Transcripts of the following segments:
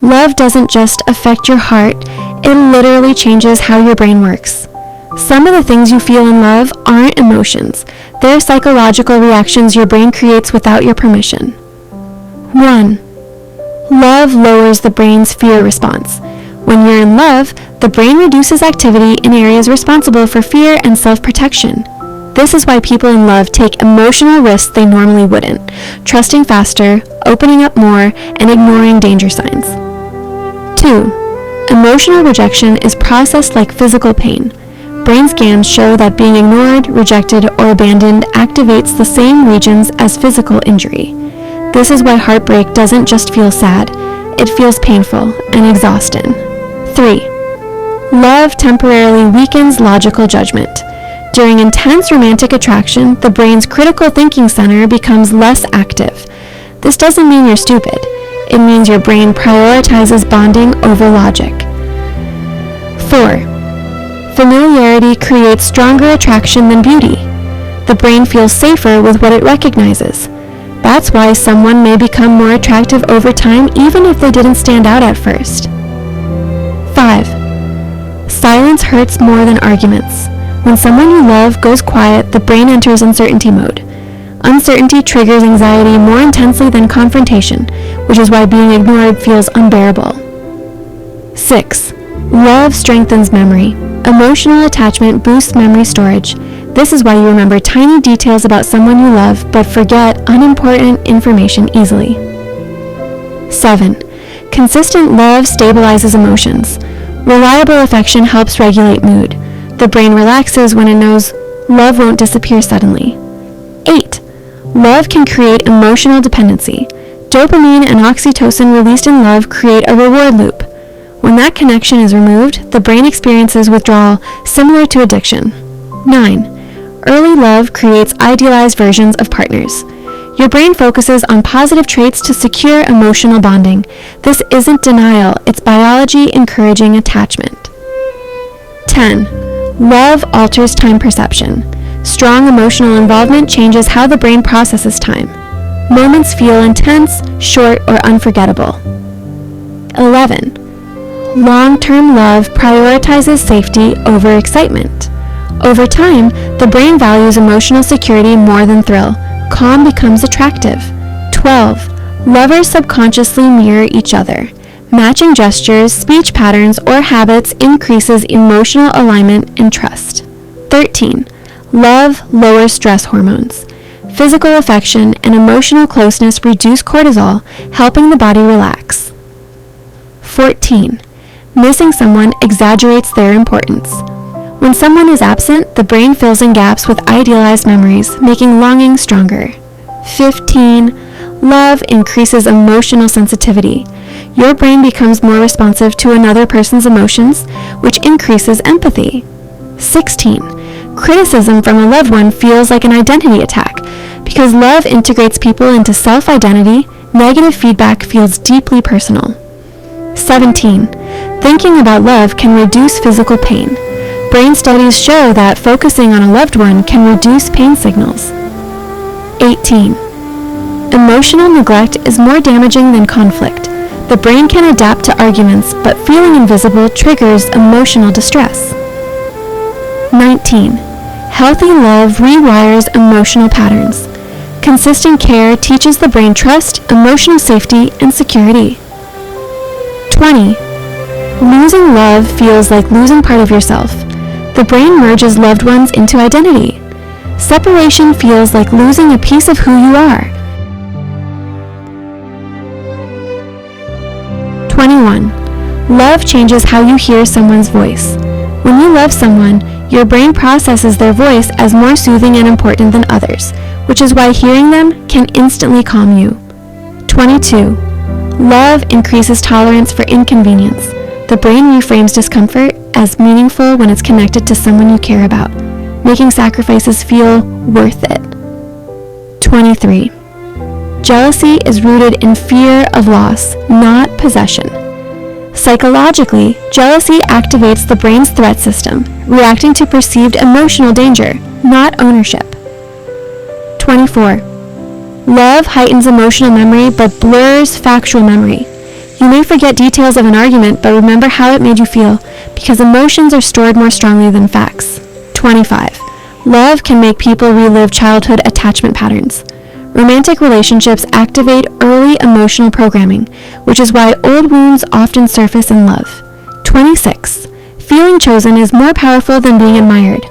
Love doesn't just affect your heart, it literally changes how your brain works. Some of the things you feel in love aren't emotions. They're psychological reactions your brain creates without your permission. 1. Love lowers the brain's fear response. When you're in love, the brain reduces activity in areas responsible for fear and self-protection. This is why people in love take emotional risks they normally wouldn't, trusting faster, opening up more, and ignoring danger signs. 2. Emotional rejection is processed like physical pain. Brain scans show that being ignored, rejected, or abandoned activates the same regions as physical injury. This is why heartbreak doesn't just feel sad, it feels painful and exhausting. 3. Love temporarily weakens logical judgment. During intense romantic attraction, the brain's critical thinking center becomes less active. This doesn't mean you're stupid. It means your brain prioritizes bonding over logic. 4. Familiarity creates stronger attraction than beauty. The brain feels safer with what it recognizes. That's why someone may become more attractive over time even if they didn't stand out at first. 5. Silence hurts more than arguments. When someone you love goes quiet, the brain enters uncertainty mode. Uncertainty triggers anxiety more intensely than confrontation, which is why being ignored feels unbearable. 6. Love strengthens memory. Emotional attachment boosts memory storage. This is why you remember tiny details about someone you love, but forget unimportant information easily. 7. Consistent love stabilizes emotions. Reliable affection helps regulate mood. The brain relaxes when it knows love won't disappear suddenly. 8. Love can create emotional dependency. Dopamine and oxytocin released in love create a reward loop. When that connection is removed, the brain experiences withdrawal similar to addiction. 9. Early love creates idealized versions of partners. Your brain focuses on positive traits to secure emotional bonding. This isn't denial, it's biology encouraging attachment. 10. Love alters time perception. Strong emotional involvement changes how the brain processes time. Moments feel intense, short, or unforgettable. 11. Long-term love prioritizes safety over excitement. Over time, the brain values emotional security more than thrill. Calm becomes attractive. 12. Lovers subconsciously mirror each other. Matching gestures, speech patterns, or habits increases emotional alignment and trust. 13. Love lowers stress hormones. Physical affection and emotional closeness reduce cortisol, helping the body relax. 14. Missing someone exaggerates their importance. When someone is absent, the brain fills in gaps with idealized memories, making longing stronger. 15. Love increases emotional sensitivity. Your brain becomes more responsive to another person's emotions, which increases empathy. 16. Criticism from a loved one feels like an identity attack. Because love integrates people into self-identity, negative feedback feels deeply personal. 17. Thinking about love can reduce physical pain. Brain studies show that focusing on a loved one can reduce pain signals. 18. Emotional neglect is more damaging than conflict. The brain can adapt to arguments, but feeling invisible triggers emotional distress. 19. Healthy love rewires emotional patterns. Consistent care teaches the brain trust, emotional safety, and security. 20. Losing love feels like losing part of yourself. The brain merges loved ones into identity. Separation feels like losing a piece of who you are. 21. Love changes how you hear someone's voice. When you love someone, your brain processes their voice as more soothing and important than others, which is why hearing them can instantly calm you. 22. Love increases tolerance for inconvenience. The brain reframes discomfort as meaningful when it's connected to someone you care about, making sacrifices feel worth it. 23. Jealousy is rooted in fear of loss, not possession. Psychologically, jealousy activates the brain's threat system, reacting to perceived emotional danger, not ownership. 24. Love heightens emotional memory but blurs factual memory. You may forget details of an argument, but remember how it made you feel, because emotions are stored more strongly than facts. 25. Love can make people relive childhood attachment patterns. Romantic relationships activate early emotional programming, which is why old wounds often surface in love. 26. Feeling chosen is more powerful than being admired.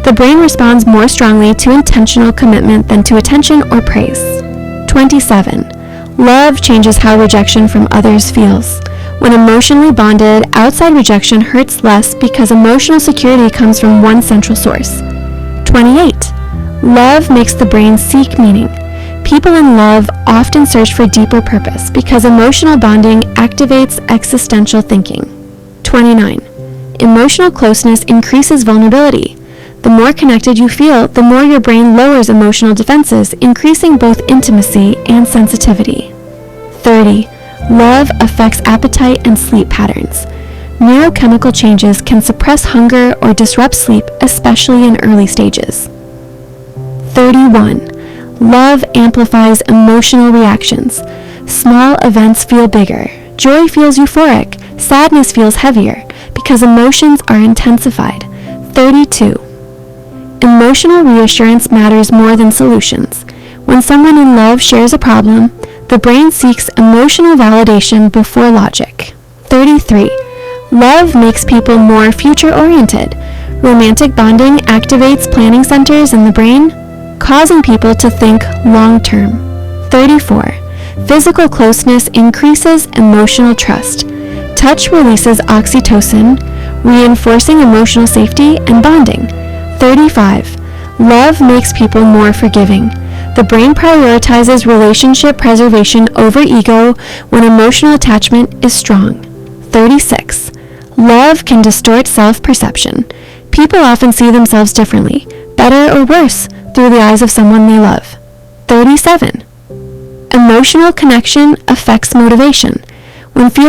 The brain responds more strongly to intentional commitment than to attention or praise. 27. Love changes how rejection from others feels. When emotionally bonded, outside rejection hurts less because emotional security comes from one central source. 28. Love makes the brain seek meaning. People in love often search for deeper purpose because emotional bonding activates existential thinking. 29. Emotional closeness increases vulnerability. The more connected you feel, the more your brain lowers emotional defenses, increasing both intimacy and sensitivity. 30. Love affects appetite and sleep patterns. Neurochemical changes can suppress hunger or disrupt sleep, especially in early stages. 31. Love amplifies emotional reactions. Small events feel bigger. Joy feels euphoric. Sadness feels heavier because emotions are intensified. 32. Emotional reassurance matters more than solutions. When someone in love shares a problem, the brain seeks emotional validation before logic. 33. Love makes people more future-oriented. Romantic bonding activates planning centers in the brain, causing people to think long-term. 34. Physical closeness increases emotional trust. Touch releases oxytocin, reinforcing emotional safety and bonding. 35. Love makes people more forgiving. The brain prioritizes relationship preservation over ego when emotional attachment is strong. 36. Love can distort self-perception. People often see themselves differently, better or worse, through the eyes of someone they love. 37. Emotional connection affects motivation. When feelings